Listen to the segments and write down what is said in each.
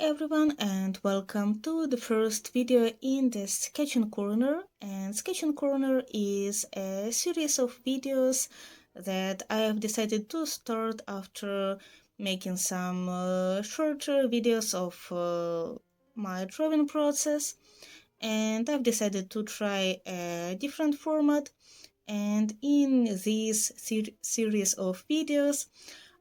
everyone, and welcome to the first video in the Sketching Corner. And Sketching Corner is a series of videos that I have decided to start after making some shorter videos of my drawing process. And I've decided to try a different format. And in this series of videos,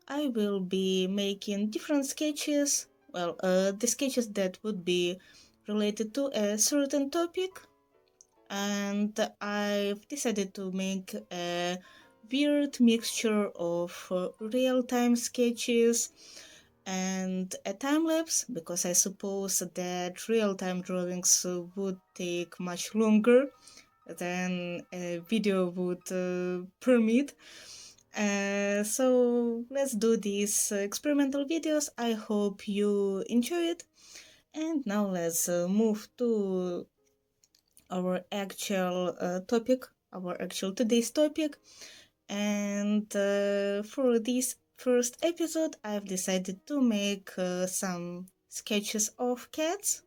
I will be making different sketches, the sketches that would be related to a certain topic, and I've decided to make a weird mixture of real-time sketches and a time-lapse, because I suppose that real-time drawings would take much longer than a video would permit. So let's do these experimental videos. I hope you enjoy it. And now let's move to our actual topic, our actual today's topic. And for this first episode, I've decided to make some sketches of cats.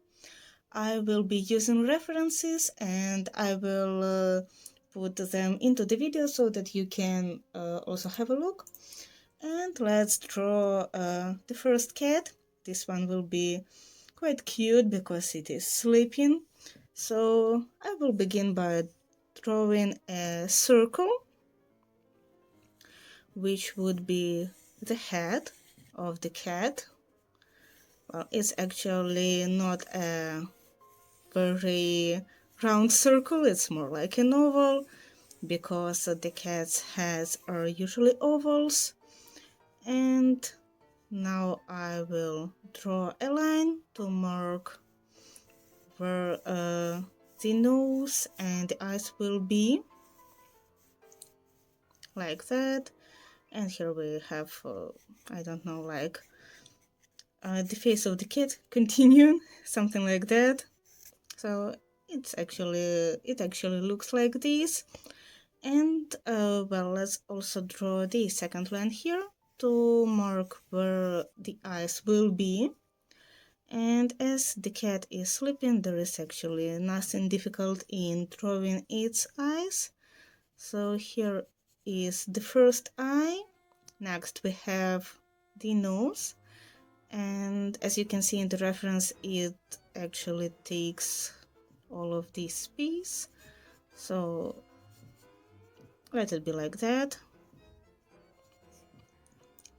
I will be using references, and I will put them into the video so that you can also have a look. And let's draw the first cat. This one will be quite cute because it is sleeping. So I will begin by drawing a circle, which would be the head of the cat. Well, it's actually not a very round circle, it's more like an oval, because the cat's heads are usually ovals. And now I will draw a line to mark where the nose and the eyes will be, like that. And here we have, I don't know, like the face of the cat continuing, something like that. So it actually looks like this. And well, let's also draw the second line here to mark where the eyes will be. And as the cat is sleeping, there is actually nothing difficult in drawing its eyes. So here is the first eye. Next we have the nose. And as you can see in the reference, it actually takes all of this space. So let it be like that.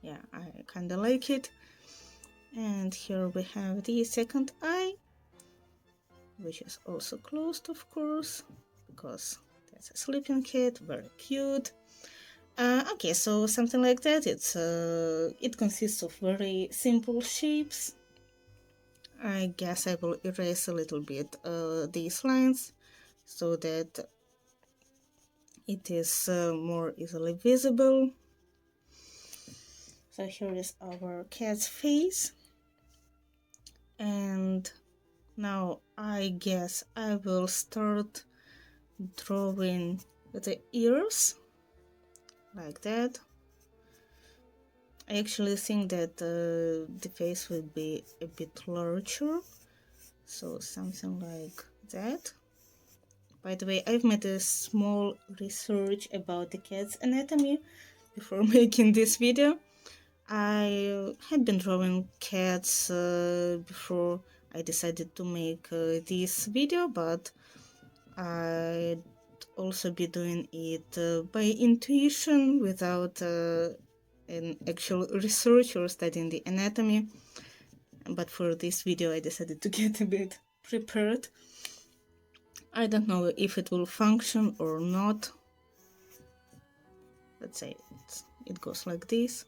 Yeah, I kinda like it. And here we have the second eye, which is also closed, of course, because that's a sleeping cat, very cute. Okay, so something like that. It consists of very simple shapes. I guess I will erase a little bit these lines so that it is more easily visible. So here is our cat's face. And now I guess I will start drawing the ears, like that. I actually think that the face will be a bit larger, so something like that. By the way, I've made a small research about the cat's anatomy before making this video. I had been drawing cats before I decided to make this video, but I'd also be doing it by intuition without an actual research or studying the anatomy. But for this video I decided to get a bit prepared. I don't know if it will function or not. Let's say it goes like this.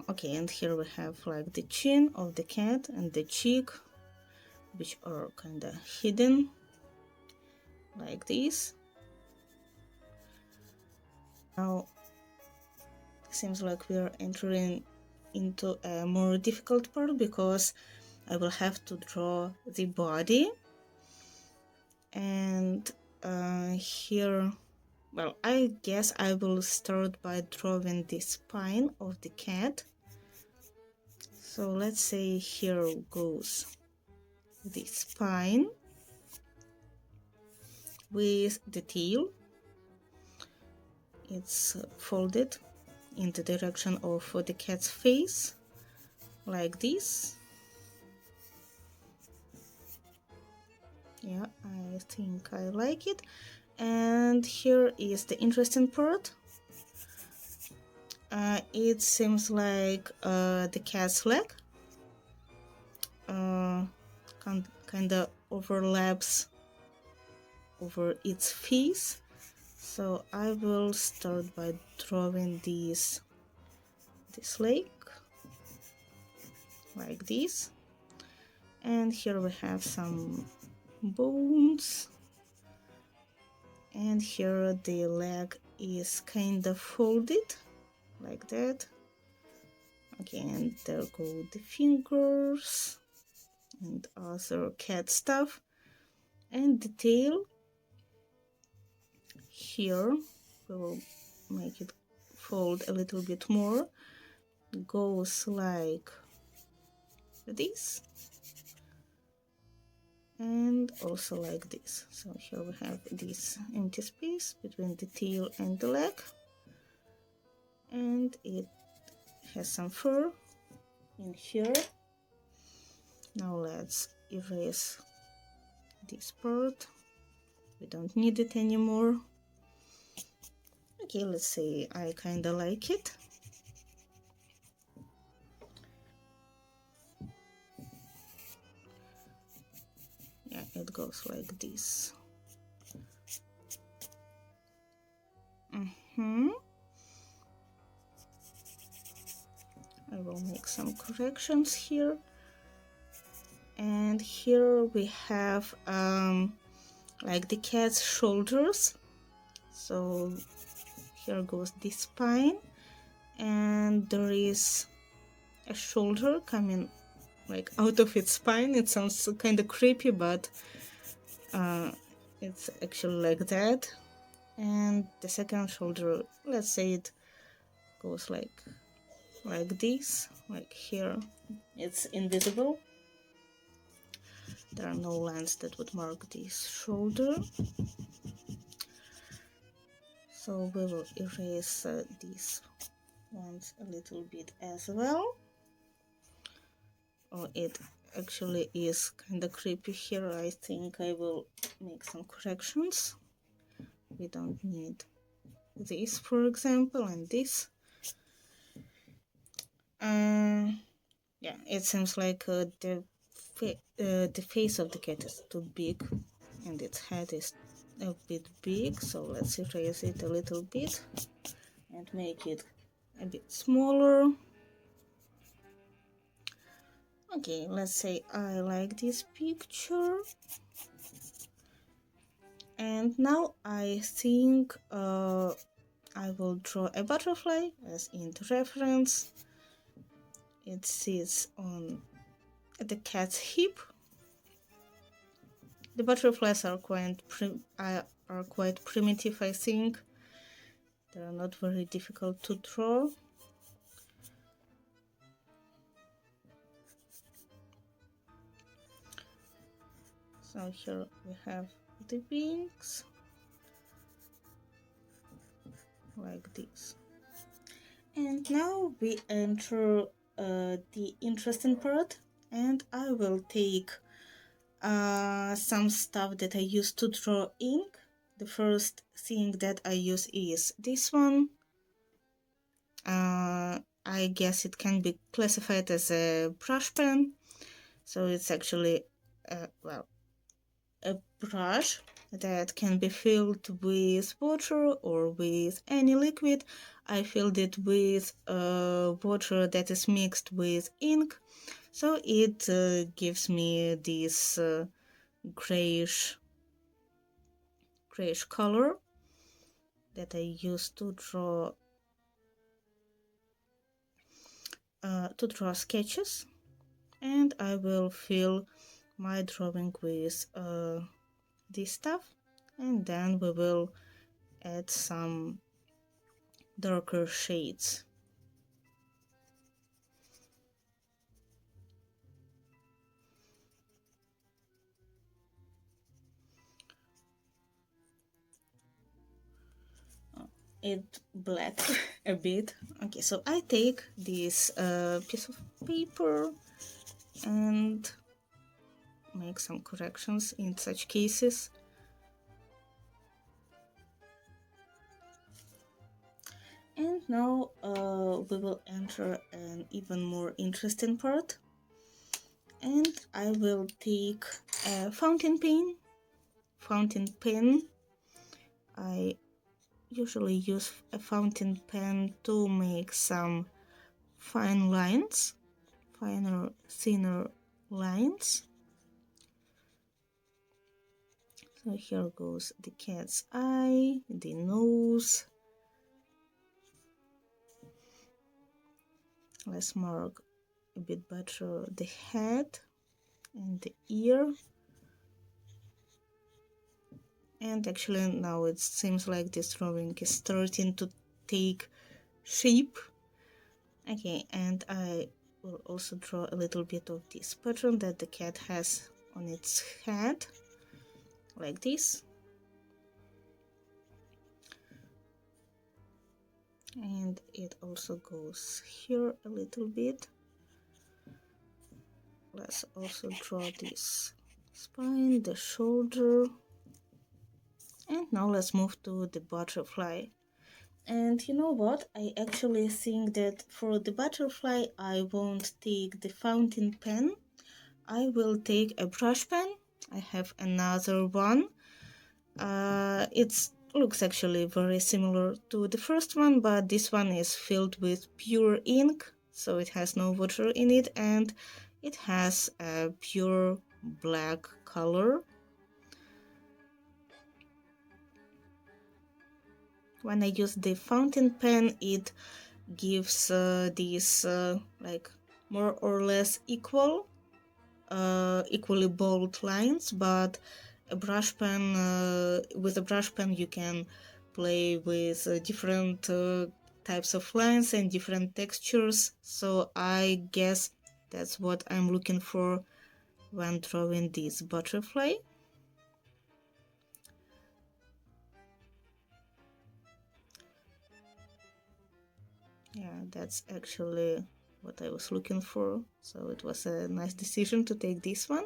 Okay, and here we have like the chin of the cat and the cheek, which are kind of hidden, like this. Now seems like we are entering into a more difficult part, because I will have to draw the body. And here, well, I guess I will start by drawing the spine of the cat. So let's say here goes the spine with the tail. It's folded in the direction of the cat's face, like this. Yeah, I think I like it. And here is the interesting part. It seems like the cat's leg kind of overlaps over its face. So I will start by drawing this leg like this. And here we have some bones. And here the leg is kind of folded like that. Okay, and there go the fingers and other cat stuff. And the tail, here we will make it fold a little bit more, goes like this and also like this. So here we have this empty space between the tail and the leg, and it has some fur in here. Now let's erase this part, we don't need it anymore. Okay, let's say I kinda like it. Yeah, it goes like this. I will make some corrections here. And here we have like the cat's shoulders. So here goes the spine, and there is a shoulder coming like out of its spine. It sounds kind of creepy, but it's actually like that. And the second shoulder, let's say it goes like this, like here. It's invisible. There are no lines that would mark this shoulder. So we will erase these ones a little bit as well. Oh, it actually is kind of creepy here. I think I will make some corrections. We don't need this, for example, and this. Yeah, it seems like the face of the cat is too big and its head is a bit big, so let's erase it a little bit and make it a bit smaller. Okay, let's say I like this picture. And now I think I will draw a butterfly as in the reference. It sits on the cat's hip. The butterflies are quite primitive, I think. They are not very difficult to draw. So here we have the wings, like this. And now we enter the interesting part, and I will take some stuff that I use to draw ink. The first thing that I use is this one. I guess it can be classified as a brush pen. So it's actually well, a brush that can be filled with water or with any liquid. I filled it with water that is mixed with ink, so it gives me this grayish color that I use to draw sketches. And I will fill my drawing with this stuff, and then we will add some darker shades. it black a bit. Okay, so I take this piece of paper and make some corrections in such cases. And now we will enter an even more interesting part. And I will take a fountain pen. I usually use a fountain pen to make some fine lines, finer, thinner lines. So here goes the cat's eye, the nose. Let's mark a bit better the head and the ear. And actually now it seems like this drawing is starting to take shape. Okay, and I will also draw a little bit of this pattern that the cat has on its head, like this. And it also goes here a little bit. Let's also draw this spine, the shoulder. And now let's move to the butterfly. And you know what? I actually think that for the butterfly, I won't take the fountain pen. I will take a brush pen. I have another one. It looks actually very similar to the first one, but this one is filled with pure ink, so it has no water in it, and it has a pure black color. When I use the fountain pen, it gives these like more or less equally bold lines, but a brush pen with a brush pen you can play with different types of lines and different textures, so I guess that's what I'm looking for when drawing this butterfly. Yeah, that's actually what I was looking for, so it was a nice decision to take this one.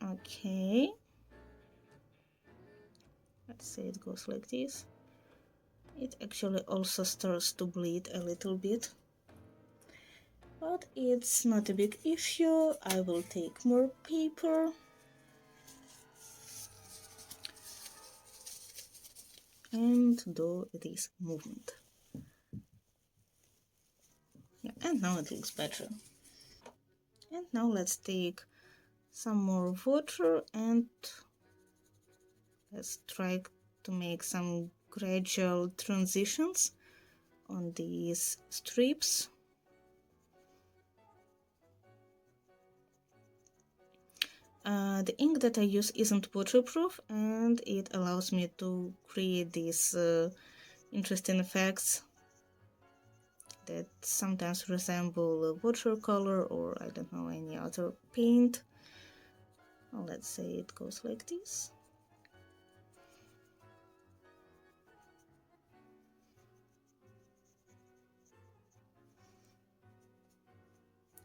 Okay, let's say it goes like this. It actually also starts to bleed a little bit, but it's not a big issue. I will take more paper and do this movement. Yeah, and now it looks better. And now let's take some more water and let's try to make some gradual transitions on these strips. The ink that I use isn't waterproof, and it allows me to create these interesting effects that sometimes resemble watercolor or I don't know, any other paint. Well, let's say it goes like this.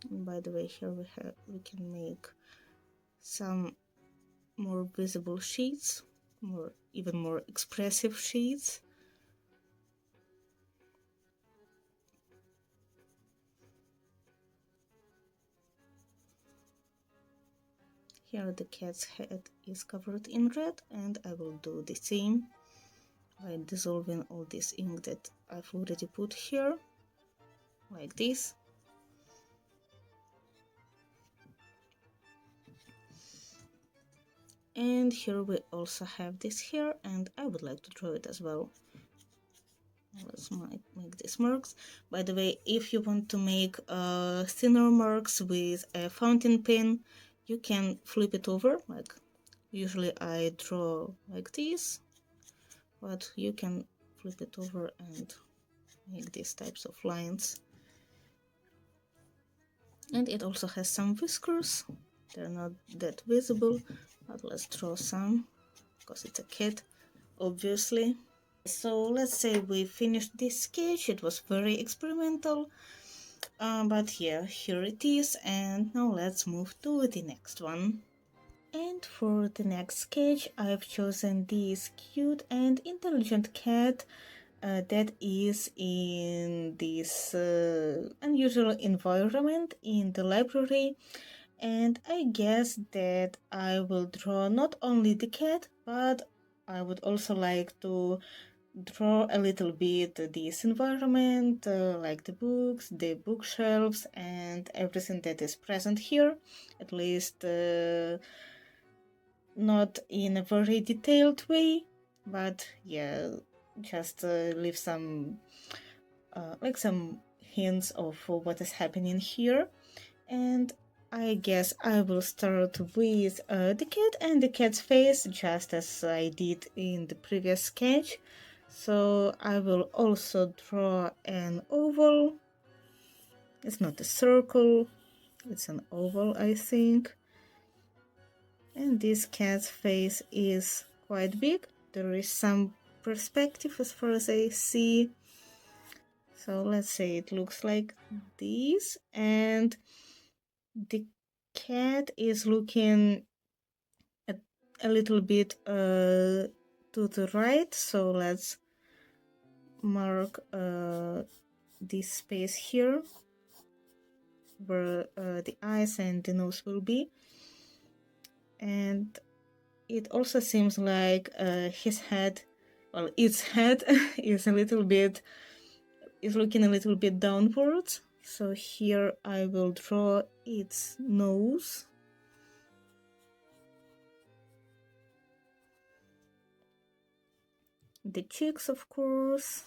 And by the way, here we can make some more visible shades, even more expressive shades. Here the cat's head is covered in red, and I will do the same by dissolving all this ink that I've already put here, like this. And here we also have this here, and I would like to draw it as well. Let's make these marks. By the way, if you want to make thinner marks with a fountain pen, you can flip it over. Like usually I draw like this, but you can flip it over and make these types of lines. And it also has some whiskers. They're not that visible, but let's draw some because it's a cat. obviously. So let's say we finished this sketch. It was very experimental, but yeah, here it is, and now let's move to the next one. And for the next sketch, I've chosen this cute and intelligent cat that is in this unusual environment in the library. And I guess that I will draw not only the cat, but I would also like to draw a little bit this environment, like the books, the bookshelves, and everything that is present here, at least not in a very detailed way, but yeah, just leave some like some hints of what is happening here. And I guess I will start with the cat and the cat's face, just as I did in the previous sketch. So I will also draw an oval. It's not a circle, it's an oval, I think. And this cat's face is quite big. There is some perspective as far as I see. So let's say it looks like this, and the cat is looking a little bit to the right. So let's mark this space here where the eyes and the nose will be. And it also seems like his head, well, its head is looking a little bit downwards. So here I will draw its nose. The cheeks, of course.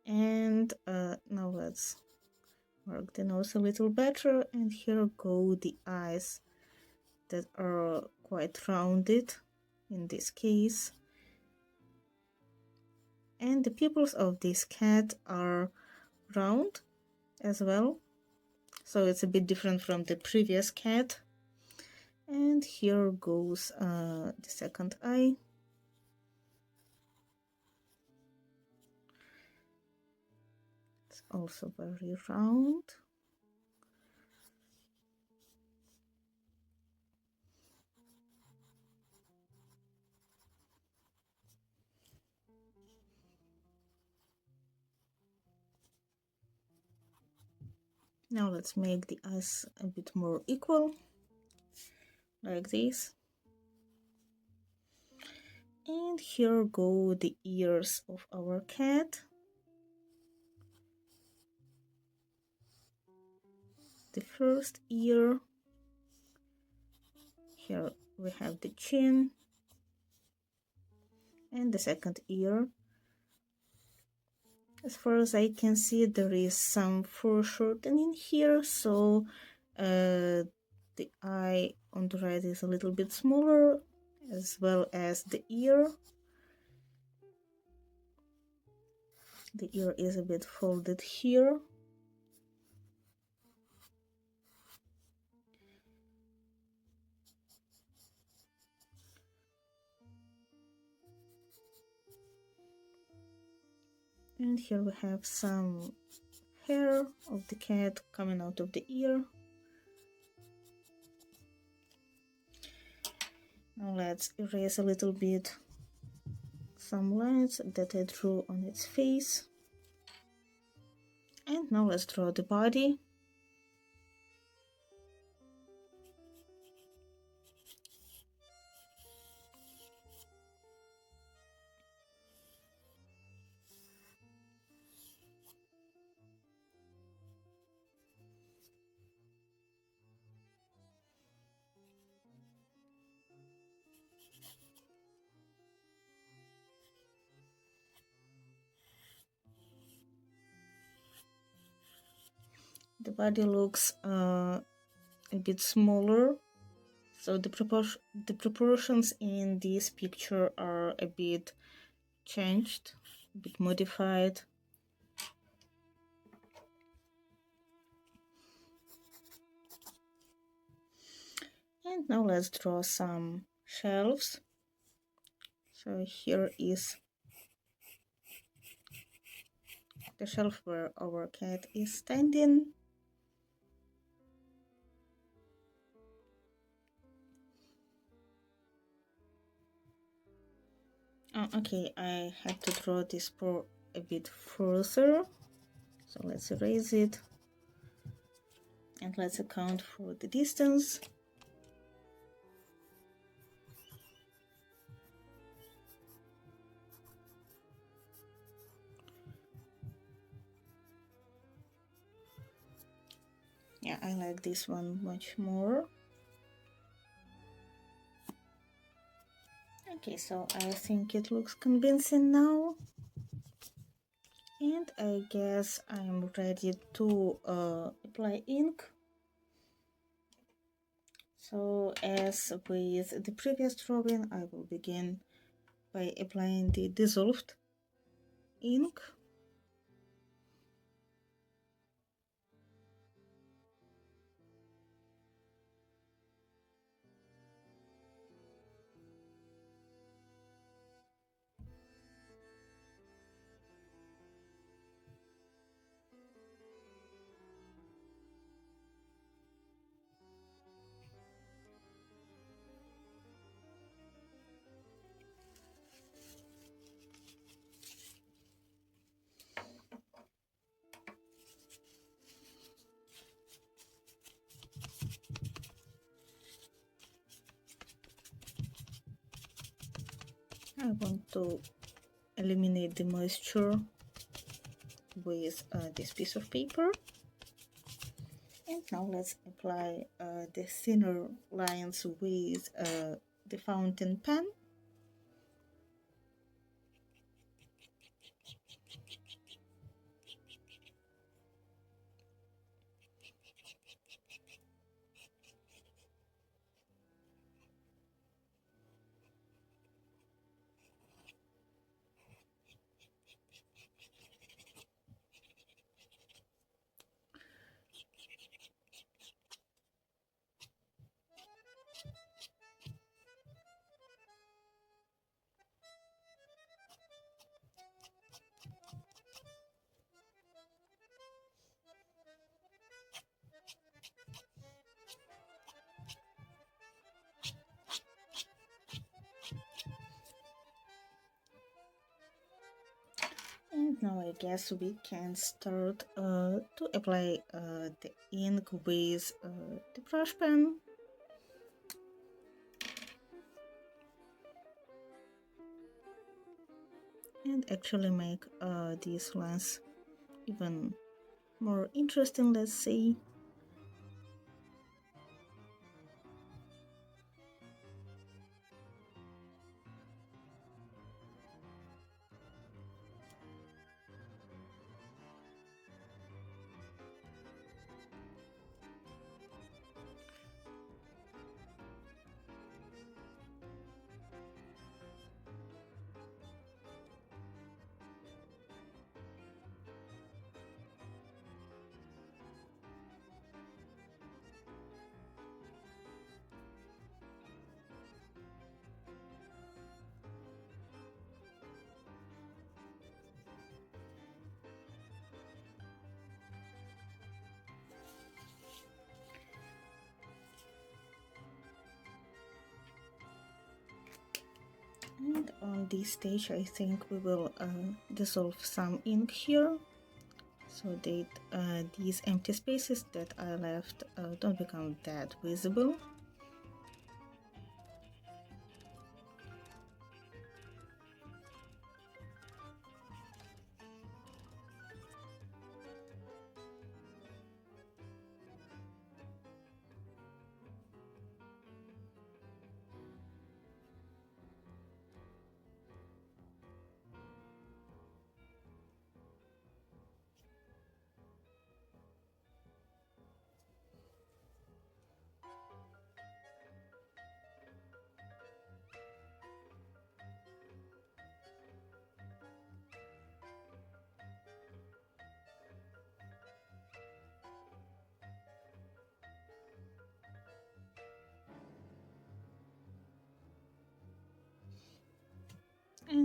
And now let's mark the nose a little better, and here go the eyes that are quite rounded in this case. And the pupils of this cat are round as well, so it's a bit different from the previous cat. And here goes the second eye. It's also very round. Now let's make the eyes a bit more equal, like this. And here go the ears of our cat. The first ear. Here we have the chin. And the second ear. As far as I can see, there is some foreshortening here, so the eye on the right is a little bit smaller, as well as the ear. The ear is a bit folded here. And here we have some hair of the cat coming out of the ear. Now let's erase a little bit some lines that I drew on its face. And now let's draw the body. The body looks a bit smaller, so the proportions in this picture are a bit changed, a bit modified. And now let's draw some shelves. So here is the shelf where our cat is standing. Oh, okay, I had to draw this paw a bit further. So let's erase it. And let's account for the distance. Yeah, I like this one much more. Okay, so I think it looks convincing now. And I guess I'm ready to apply ink. So as with the previous drawing, I will begin by applying the dissolved ink. I want to eliminate the moisture with this piece of paper. And now let's apply the thinner lines with the fountain pen. And now I guess we can start to apply the ink with the brush pen. And actually make these lines even more interesting, let's say. And on this stage I think we will dissolve some ink here so that these empty spaces that I left don't become that visible.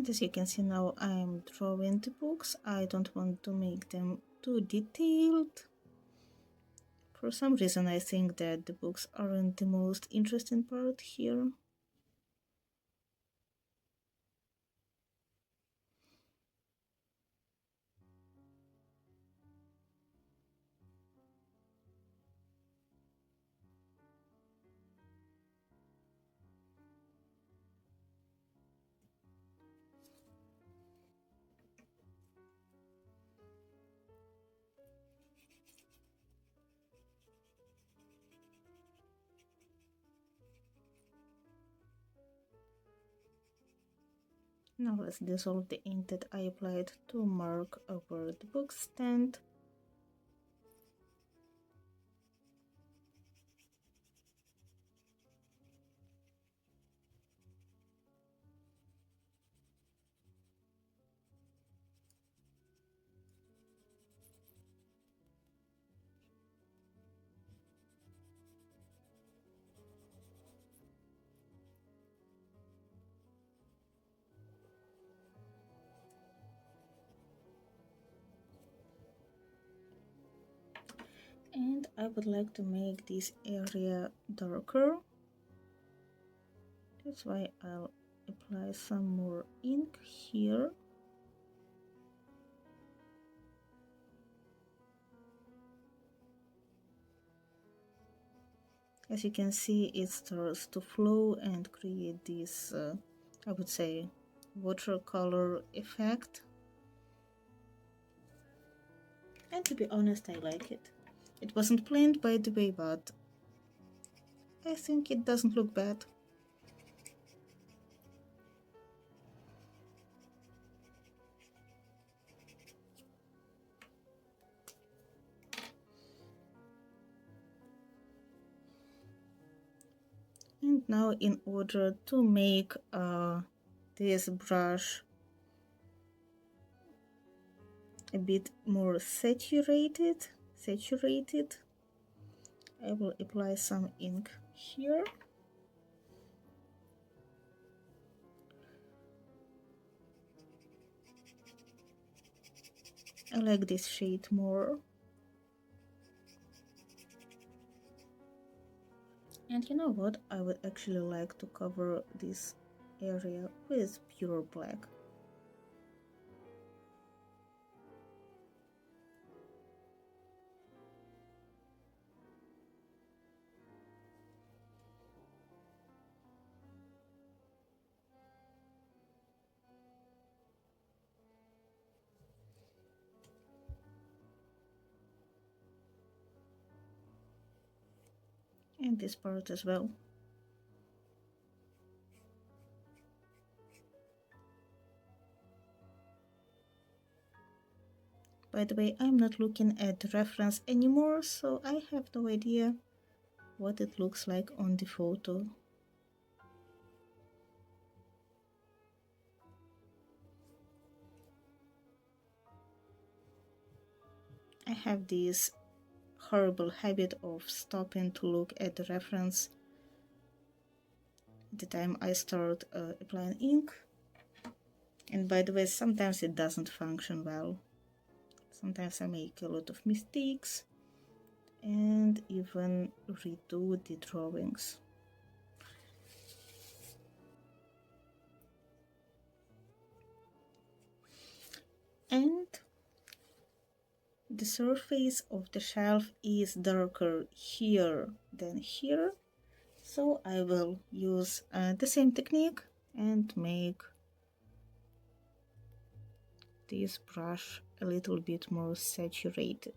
And as you can see now, I'm drawing the books. I don't want to make them too detailed. For some reason I think that the books aren't the most interesting part here. Now let's dissolve the ink that I applied to mark over the book stand. And I would like to make this area darker. That's why I'll apply some more ink here. As you can see, it starts to flow and create this, I would say, watercolor effect. And to be honest, I like it. It wasn't planned, by the way, but I think it doesn't look bad. And now, in order to make this brush a bit more saturated, I will apply some ink here. I like this shade more. And you know what? I would actually like to cover this area with pure black. And this part as well. By the way, I'm not looking at the reference anymore, so I have no idea what it looks like on the photo. I have this horrible habit of stopping to look at the reference at the time I start applying ink. And by the way, sometimes it doesn't function well. Sometimes I make a lot of mistakes and even redo the drawings. And the surface of the shelf is darker here than here, so I will use the same technique and make this brush a little bit more saturated.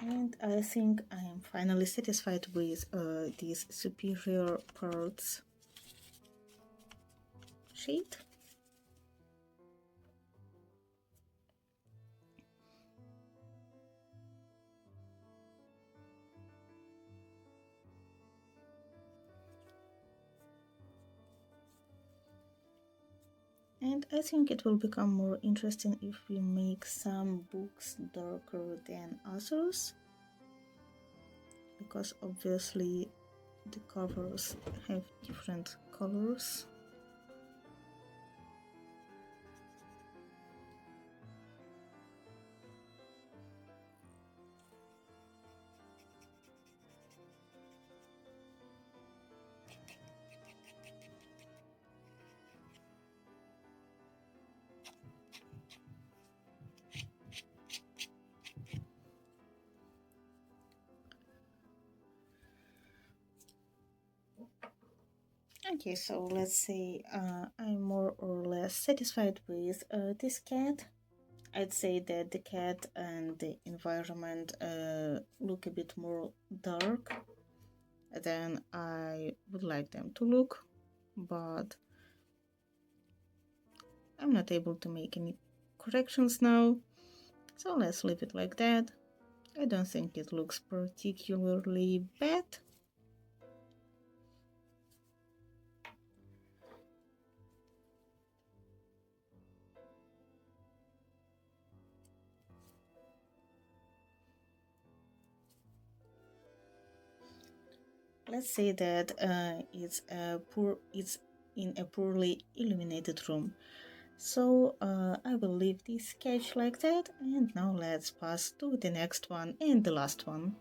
And I think I am finally satisfied with these superior parts shade. And I think it will become more interesting if we make some books darker than others, because obviously the covers have different colors. Okay, so let's say I'm more or less satisfied with this cat. I'd say that the cat and the environment look a bit more dark than I would like them to look, but I'm not able to make any corrections now, so let's leave it like that. I don't think it looks particularly bad. Let's say that it's in a poorly illuminated room. So I will leave this sketch like that, and now let's pass to the next one and the last one.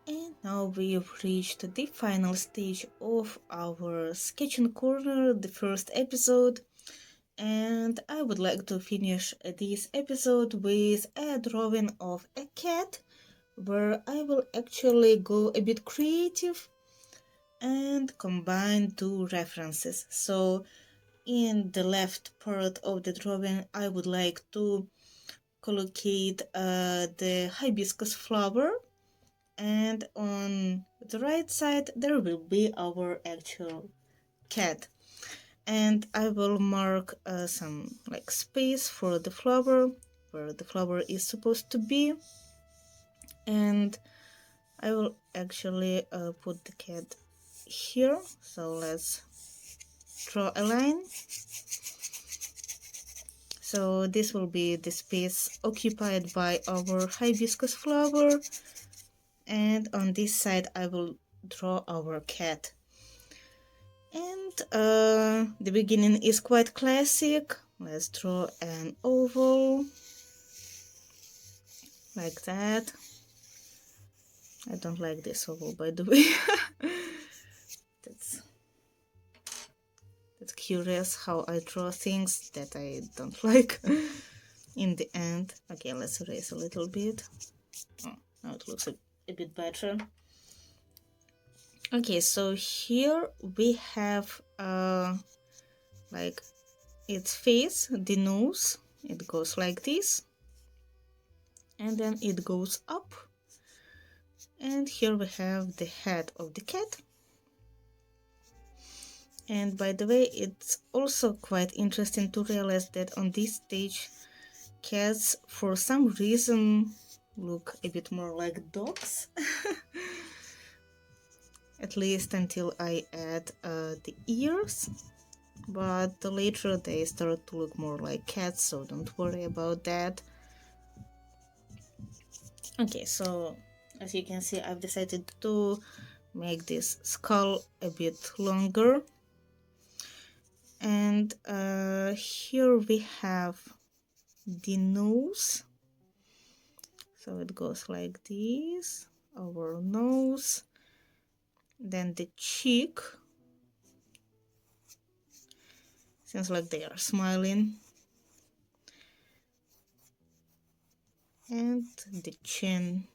And now we've reached the final stage of our sketching corner, the first episode. And I would like to finish this episode with a drawing of a cat, where I will actually go a bit creative and combine two references. So in the left part of the drawing, I would like to collocate the hibiscus flower, and on the right side there will be our actual cat. And I will mark some like space for the flower where the flower is supposed to be, and I will actually put the cat here. So let's draw a line. So this will be the space occupied by our hibiscus flower, and on this side I will draw our cat. And the beginning is quite classic. Let's draw an oval like that. I don't like this oval, by the way. That's curious how I draw things that I don't like in the end. Okay, let's erase a little bit. Oh, now it looks a bit better. Okay, so here we have like its face, the nose. It goes like this, and then it goes up, and here we have the head of the cat. And by the way, it's also quite interesting to realize that on this stage cats for some reason look a bit more like dogs. At least until I add the ears, but later they start to look more like cats, so don't worry about that. Okay, so as you can see, I've decided to make this skull a bit longer, and here we have the nose. So it goes like this, our nose, then the cheek, seems like they are smiling, and the chin.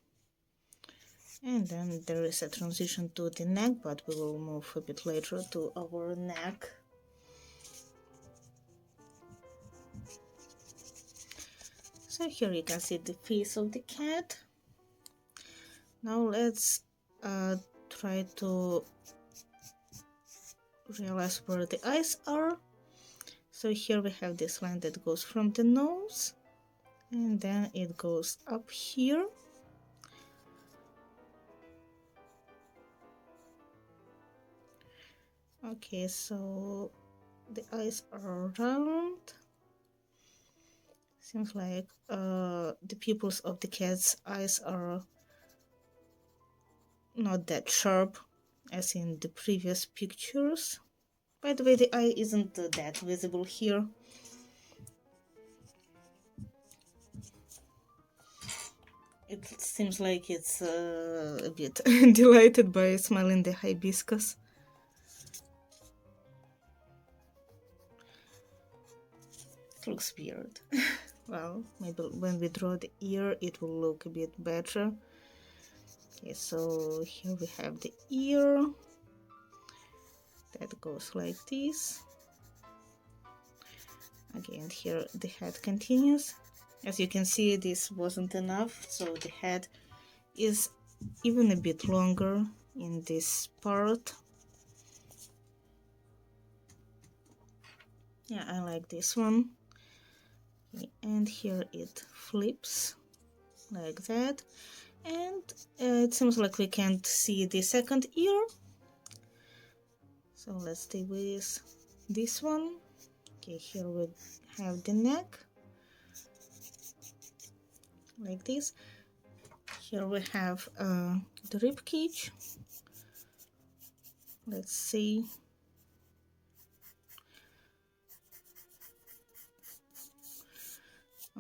And then there is a transition to the neck, but we will move a bit later to our neck. So here you can see the face of the cat. Now let's try to realize where the eyes are. So here we have this line that goes from the nose, and then it goes up here. Okay, so the eyes are round. Seems like the pupils of the cat's eyes are not that sharp as in the previous pictures. By the way, the eye isn't that visible here. It seems like it's a bit delighted by smelling the hibiscus. It looks weird. Well, maybe when we draw the ear it will look a bit better. Okay, so here we have the ear that goes like this. Again, here the head continues. As you can see, this wasn't enough, so the head is even a bit longer in this part. Yeah, I like this one. Okay, and here it flips like that, and it seems like we can't see the second ear, so let's stay with this one. Okay, here we have the neck like this. Here we have the rib cage. Let's see.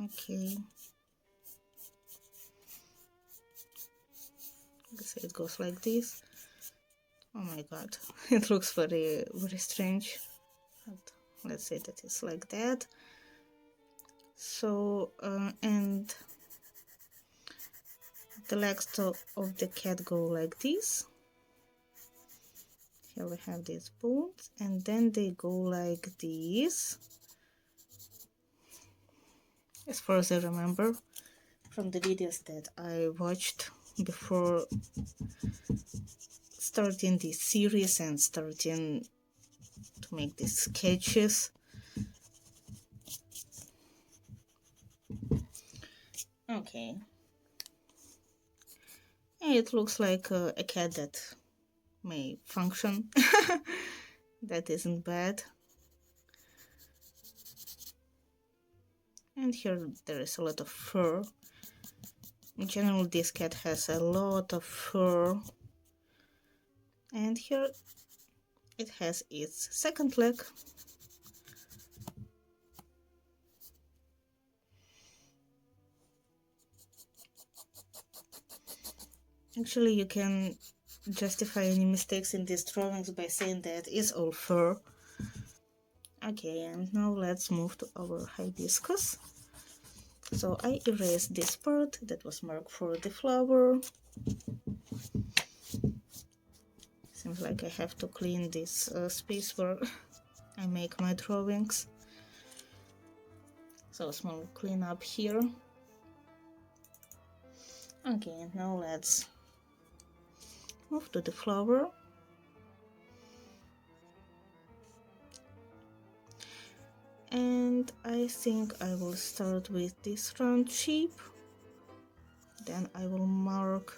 Okay, let's say it goes like this. Oh my god, it looks very strange, but let's say that it's like that. So and the legs of the cat go like this. Here we have these bones, and then they go like this, as far as I remember from the videos that I watched before starting this series and starting to make these sketches. Okay, it looks like a cat that may function. That isn't bad. And here there is a lot of fur. In general, this cat has a lot of fur. And here it has its second leg. Actually, you can justify any mistakes in these drawings by saying that it's all fur. Okay, and now let's move to our hibiscus. So I erased this part that was marked for the flower. Seems like I have to clean this space where I make my drawings. So small cleanup here. Okay, now let's move to the flower. And I think I will start with this round shape. Then I will mark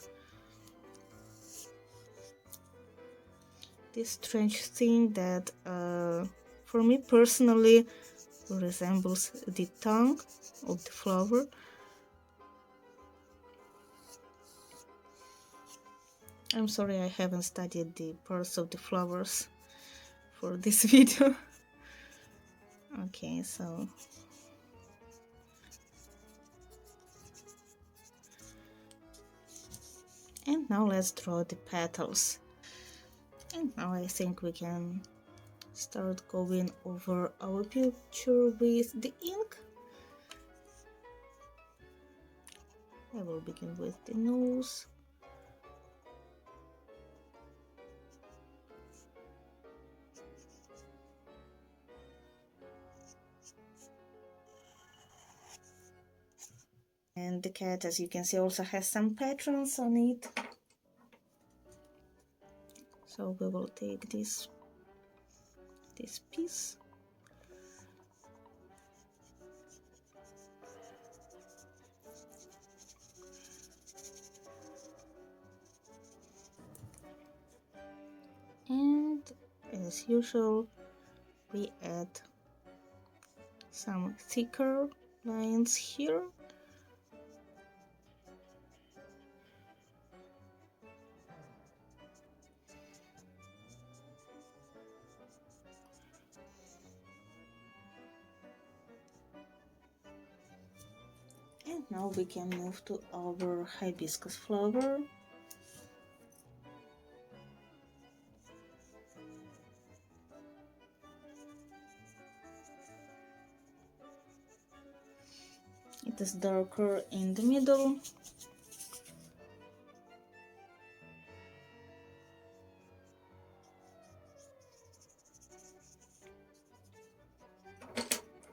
this strange thing that for me personally resembles the tongue of the flower. I'm sorry I haven't studied the parts of the flowers for this video. Okay, so and now let's draw the petals. And now I think we can start going over our picture with the ink. I will begin with the nose. And the cat, as you can see, also has some patterns on it. So we will take this piece and as usual we add some thicker lines here. And now we can move to our hibiscus flower. It is darker in the middle.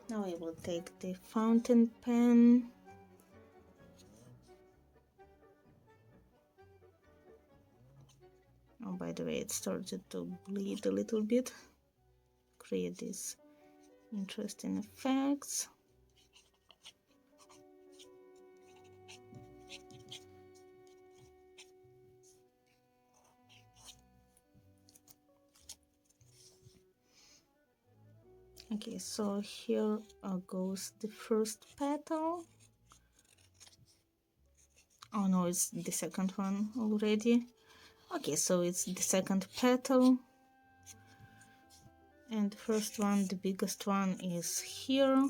Now I will take the fountain pen Oh, by the way, it started to bleed a little bit. Create these interesting effects. Okay, so here goes the first petal. Oh no, it's the second one already. Okay, so it's the second petal. And the first one, the biggest one, is here.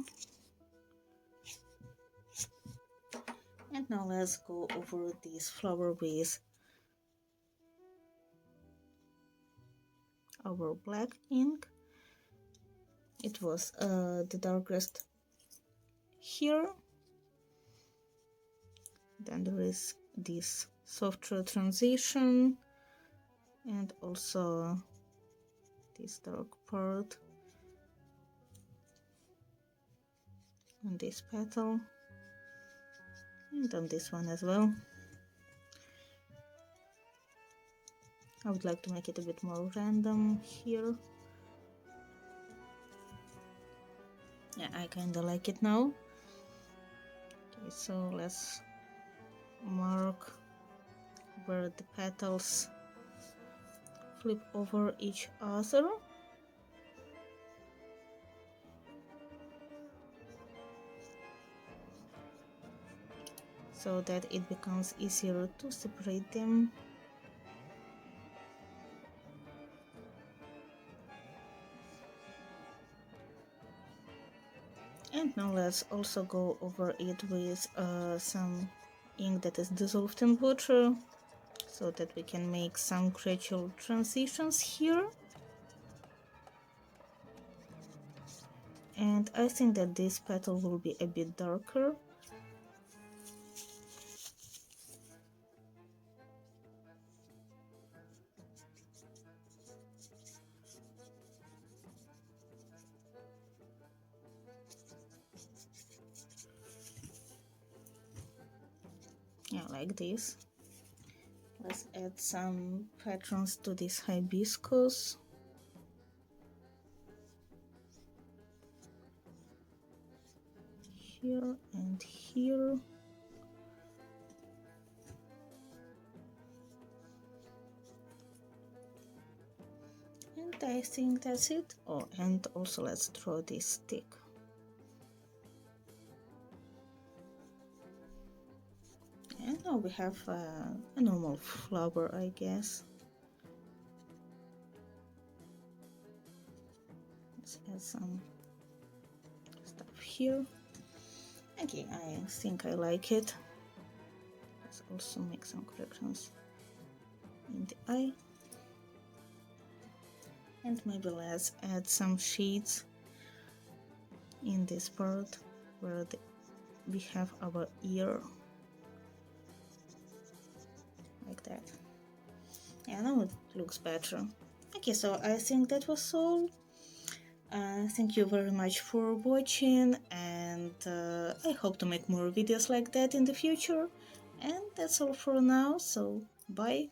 And now let's go over this flower with our black ink. It was the darkest here. Then there is this softer transition and also this dark part on this petal and on this one as well. I would like to make it a bit more random here. Yeah, I kinda like it now. Okay, so let's mark where the petals flip over each other. So that it becomes easier to separate them. And now let's also go over it with some ink that is dissolved in water, so that we can make some gradual transitions here. And I think that this petal will be a bit darker. Yeah, like this. Let's add some patterns to this hibiscus. Here and here. And I think that's it. Oh, and also let's draw this stick. And now we have a normal flower, I guess. Let's add some stuff here. Okay, I think I like it. Let's also make some corrections in the eye. And maybe let's add some shades in this part where we have our ear. Like that. Yeah, now it looks better. Okay, so I think that was all. Thank you very much for watching, and I hope to make more videos like that in the future. And that's all for now, so bye.